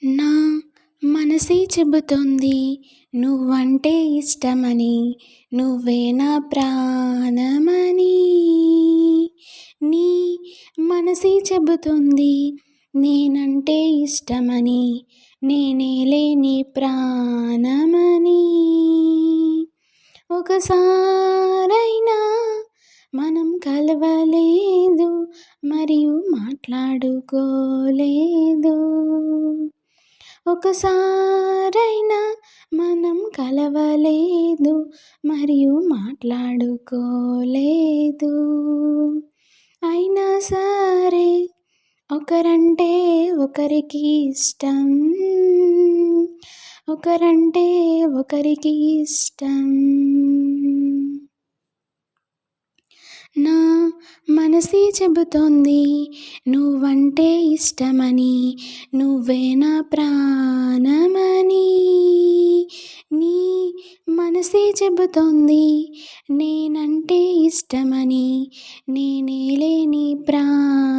నా మనసే చెబుతోంది నువ్వంటే ఇష్టమని, నువ్వే నా ప్రాణమని. నీ మనసే చెబుతుంది నేనంటే ఇష్టమని, నేనేలే నీ ప్రాణమని. ఒకసారైనా మనం కలవలేదు, మరియు మాట్లాడుకోలేదు. ఒకసారైనా మనం కలవలేదు, మరియు మాట్లాడుకోలేదు. అయినా సరే ఒకరంటే ఒకరికి ఇష్టం, ఒకరంటే ఒకరికి ఇష్టం. నా మనసే చెబుతోంది నువ్వంటే ఇష్టమని, నువ్వే నా ప్రాణమని. నీ మనసే చెబుతోంది నేనంటే ఇష్టమని, నేనేలే నీ ప్రాణమని.